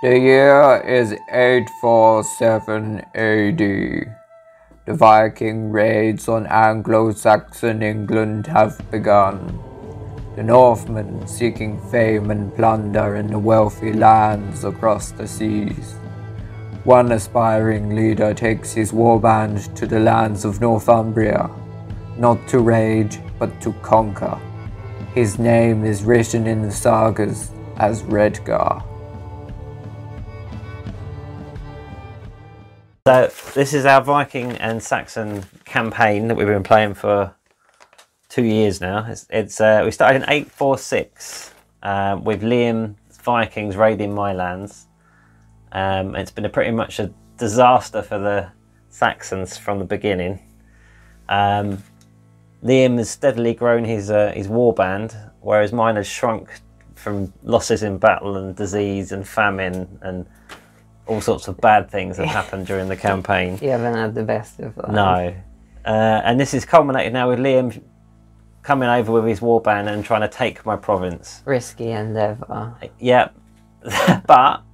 The year is 847 AD. The Viking raids on Anglo Saxon England have begun. The Northmen seeking fame and plunder in the wealthy lands across the seas. One aspiring leader takes his warband to the lands of Northumbria, not to rage, but to conquer. His name is written in the sagas as Redgar. So this is our Viking and Saxon campaign that we've been playing for 2 years now. We started in 846 with Liam's Vikings raiding my lands. It's been pretty much a disaster for the Saxons from the beginning. Liam has steadily grown his warband, whereas mine has shrunk from losses in battle and disease and famine and all sorts of bad things have happened during the campaign. You haven't had the best of that. No. And this is culminated now with Liam coming over with his warband and trying to take my province. Risky endeavour. Yeah. But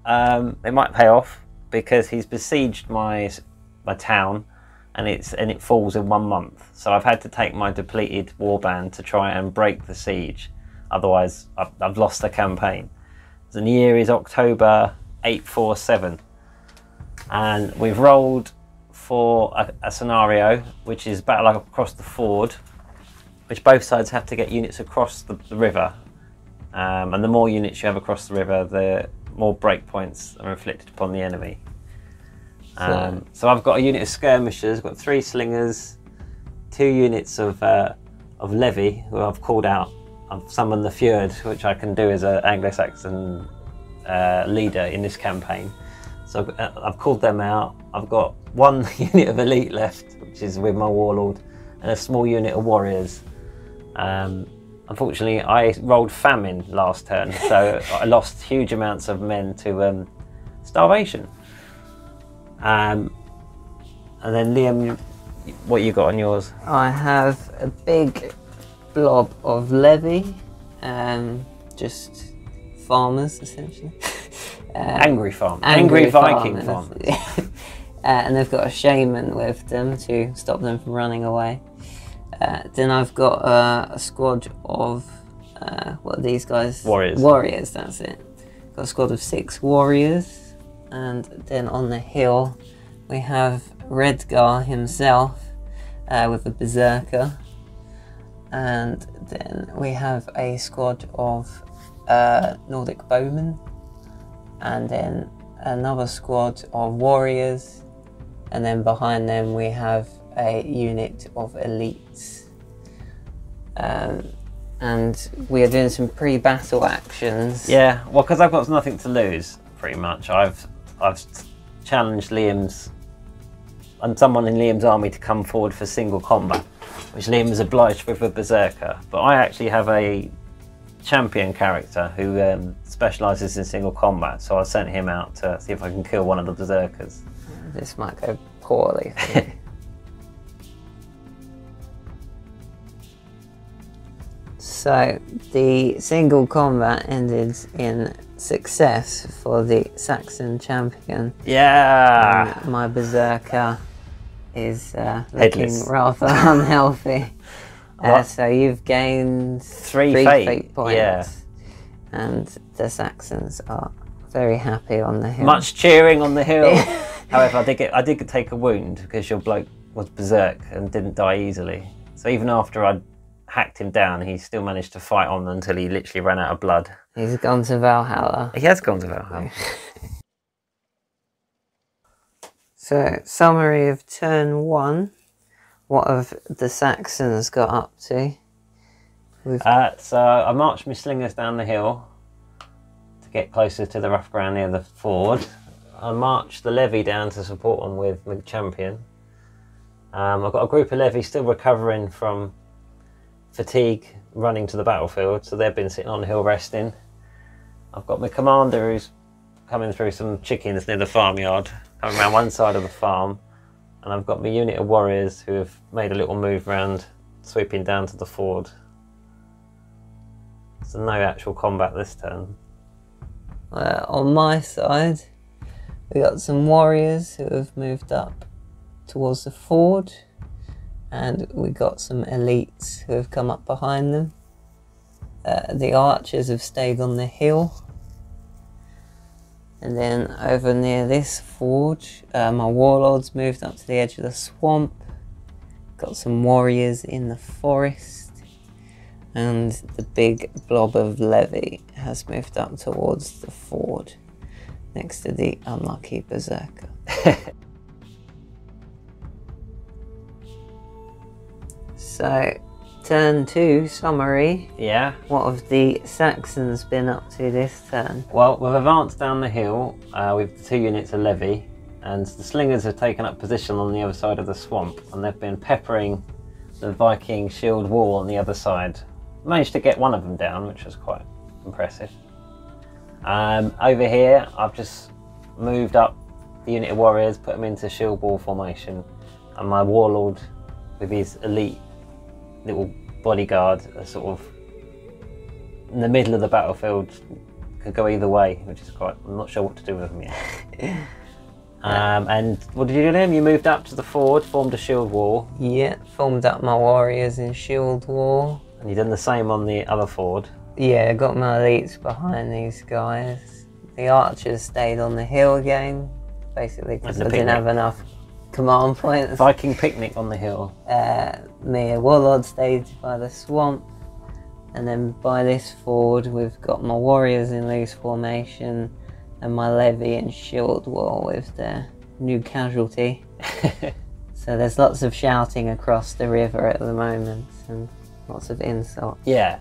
it might pay off because he's besieged my town and it falls in 1 month. So I've had to take my depleted warband to try and break the siege. Otherwise, I've lost the campaign. So the year is October 847, and we've rolled for a scenario which is battle across the ford, which both sides have to get units across the river, and the more units you have across the river, the more breakpoints are inflicted upon the enemy. So I've got a unit of skirmishers, I've got 3 slingers, 2 units of levy who I've called out. I've summoned the fyrd, which I can do as an Anglo Saxon leader in this campaign. So I've called them out. I've got 1 unit of elite left, which is with my warlord, and a small unit of warriors. Unfortunately, I rolled famine last turn, so I lost huge amounts of men to starvation. And then Liam, what you got on yours? I have a big blob of levy, just farmers essentially. Angry Viking farmers. And they've got a shaman with them to stop them from running away. Then I've got a squad of what are these guys? Warriors, that's it. Got a squad of 6 warriors, and then on the hill we have Redgar himself with a berserker, and then we have a squad of Nordic bowmen, and then another squad of warriors, and then behind them we have a unit of elites. And we are doing some pre-battle actions. Yeah, well, because I've got nothing to lose, pretty much. I've challenged Liam's and someone in Liam's army to come forward for single combat, which Liam is obliged with a berserker. But I actually have a champion character who specialises in single combat, so I sent him out to see if I can kill one of the berserkers. This might go poorly for me. So the single combat ended in success for the Saxon champion. Yeah! My berserker is looking rather unhealthy. So you've gained 3 fate points. Yeah. And the Saxons are very happy on the hill. Much cheering on the hill. However, I did take a wound because your bloke was berserk and didn't die easily. So even after I'd hacked him down, he still managed to fight on until he literally ran out of blood. He's gone to Valhalla. He has gone to Valhalla. So, summary of turn 1. What have the Saxons got up to? So I marched my slingers down the hill to get closer to the rough ground near the ford. I marched the levy down to support them with my champion. I've got a group of levy still recovering from fatigue running to the battlefield, so they've been sitting on the hill resting. I've got my commander who's coming through some chickens near the farmyard, coming around one side of the farm, and I've got my unit of warriors who have made a little move round, sweeping down to the ford. So no actual combat this turn. On my side, we got some warriors who have moved up towards the ford, and we got some elites who have come up behind them. The archers have stayed on the hill. And then over near this forge, my warlords moved up to the edge of the swamp. Got some warriors in the forest. And the big blob of levy has moved up towards the ford, next to the unlucky berserker. So, turn 2, summary. Yeah. What have the Saxons been up to this turn? Well, we've advanced down the hill with 2 units of levy, and the slingers have taken up position on the other side of the swamp, and they've been peppering the Viking shield wall on the other side. Managed to get one of them down, which was quite impressive. Over here, I've just moved up the unit of warriors, put them into shield wall formation, and my warlord with his elite little bodyguard are sort of in the middle of the battlefield, could go either way, which is quite, I'm not sure what to do with them yet. And what did you do then? You moved up to the ford, formed a shield wall. Yeah, formed up my warriors in shield wall. And you done the same on the other ford. Yeah, got my elites behind these guys. The archers stayed on the hill again, basically because I didn't have enough command points. Viking picnic on the hill. Me, warlord stayed by the swamp, and then by this ford we've got my warriors in loose formation and my levy in shield wall with their new casualty. So there's lots of shouting across the river at the moment and lots of insults. Yeah.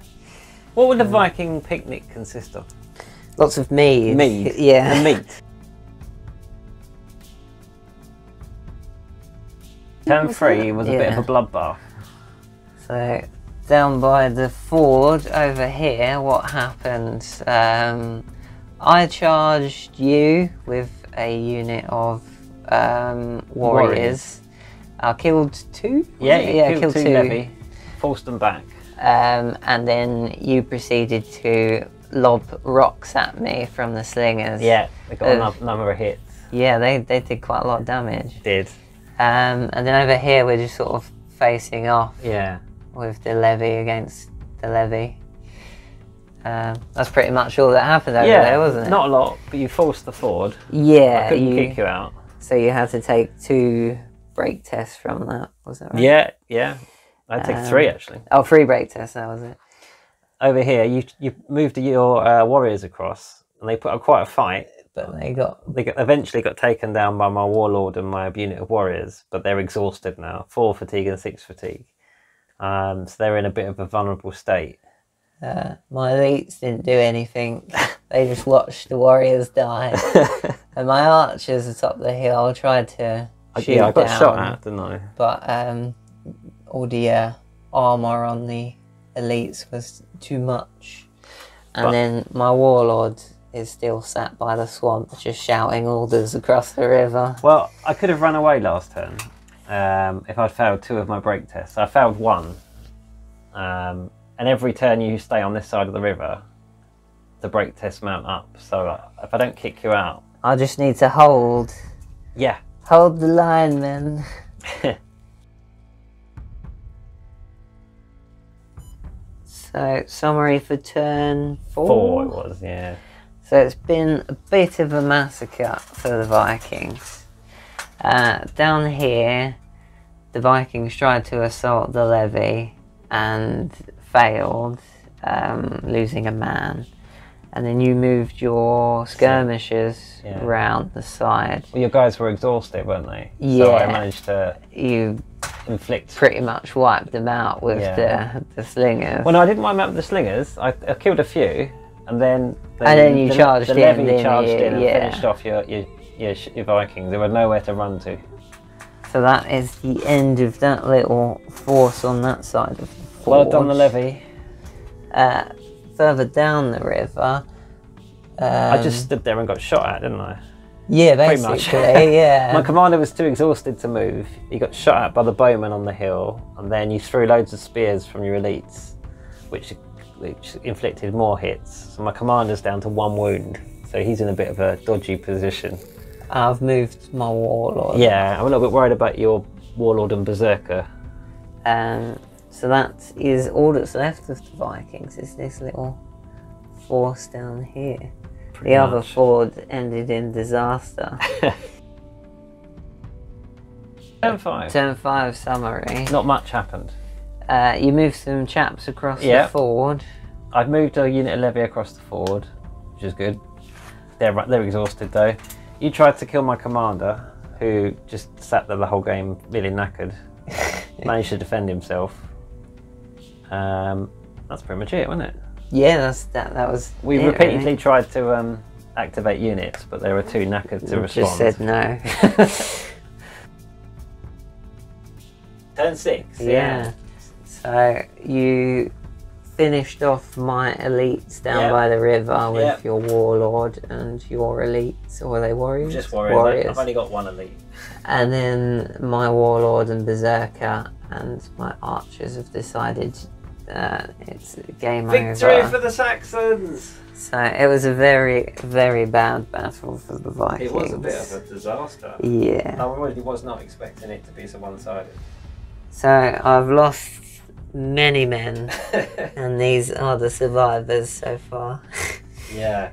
What would a Viking picnic consist of? Lots of mead. Mead? Yeah. And meat? Turn 3 was a bit of a bloodbath. So, down by the ford over here, what happened? I charged you with a unit of warriors. I killed 2? Yeah, killed 2 levy, forced them back. And then you proceeded to lob rocks at me from the slingers. Yeah, they got a number of hits. Yeah, they did quite a lot of damage. Did. And then over here we're just sort of facing off. Yeah. With the levy against the levy. That's pretty much all that happened over there, wasn't it? Not a lot, but you forced the ford. Yeah. I couldn't kick you out. So you had to take 2 break tests from that, was that right? Yeah. I had to take 3 actually. Oh, 3 break tests, that was it. Over here, you moved your warriors across, and they put up quite a fight. But they eventually got taken down by my warlord and my unit of warriors, but they're exhausted now, 4 fatigue and 6 fatigue. So they're in a bit of a vulnerable state. My elites didn't do anything. They just watched the warriors die. And my archers atop the hill tried to shoot down. I got shot at, didn't I? But all the armour on the elites was too much. And then my warlord is still sat by the swamp, just shouting orders across the river. Well, I could have run away last turn if I'd failed 2 of my break tests. I failed 1. And every turn you stay on this side of the river, the break tests mount up. So if I don't kick you out... I just need to hold. Yeah. Hold the line, man. So, summary for turn 4? 4 it was, yeah. So it's been a bit of a massacre for the Vikings. Down here, the Vikings tried to assault the levy and failed, losing a man. And then you moved your skirmishers around the side. Well, your guys were exhausted, weren't they? Yeah. So I managed to inflict... Pretty much wiped them out with the slingers. Well, no, I didn't wipe them out with the slingers. I killed a few, and then you charged in. The levy charged in and finished off your Vikings. There were nowhere to run to. So that is the end of that little force on that side of the forge. Well done, the levy. Further down the river... I just stood there and got shot at, didn't I? Yeah, basically, yeah. My commander was too exhausted to move. He got shot at by the bowmen on the hill, and then you threw loads of spears from your elites, which inflicted more hits. So my commander's down to 1 wound. so he's in a bit of a dodgy position. I've moved my warlord. Yeah, I'm a little bit worried about your warlord and berserker. So that is all that's left of the Vikings, is this little force down here. The other ford ended in disaster. Turn 5. Turn 5 summary. Not much happened. You moved some chaps across the ford. I've moved a unit of levy across the ford, which is good. They're exhausted though. You tried to kill my commander, who just sat there the whole game really knackered. Managed to defend himself. That's pretty much it, wasn't it? Yeah, that was. We repeatedly tried to activate units, but they were too knackered to respond. Just said no. Turn 6. Yeah. So you finished off my elites down by the river with your warlord and your elites, or were they warriors? Just warriors. I've only got one elite. And then my warlord and berserker and my archers have decided it's game over. Victory for the Saxons! So it was a very, very bad battle for the Vikings. It was a bit of a disaster. Yeah. I really was not expecting it to be so one-sided. So I've lost many men, and these are the survivors so far. Yeah.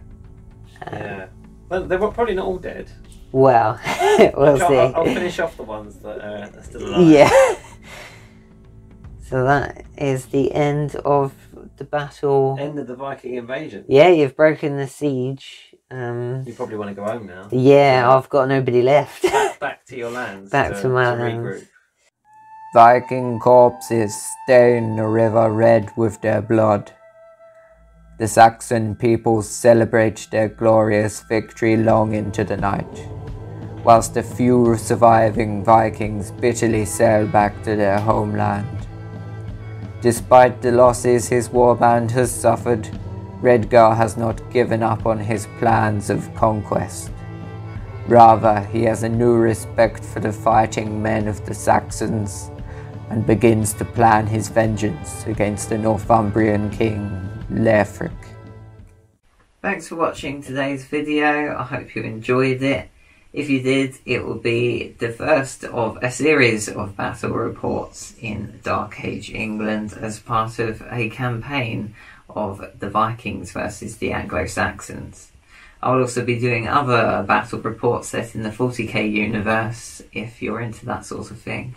Well, they were probably not all dead. Well, we'll see. I'll finish off the ones that are still alive. Yeah. So that is the end of the battle. End of the Viking invasion. Yeah, you've broken the siege. You probably want to go home now. Yeah, I've got nobody left. Back to your lands. Back to my lands. Regroup. Viking corpses stain the river red with their blood. The Saxon people celebrate their glorious victory long into the night, whilst the few surviving Vikings bitterly sail back to their homeland. Despite the losses his warband has suffered, Redgar has not given up on his plans of conquest. Rather, he has a new respect for the fighting men of the Saxons and begins to plan his vengeance against the Northumbrian King Leofric. Thanks for watching today's video. I hope you enjoyed it. If you did, it will be the first of a series of battle reports in Dark Age England as part of a campaign of the Vikings versus the Anglo Saxons. I will also be doing other battle reports set in the 40k universe if you're into that sort of thing.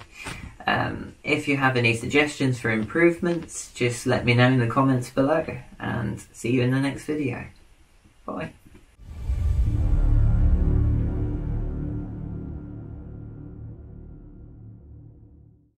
If you have any suggestions for improvements, just let me know in the comments below, and see you in the next video. Bye.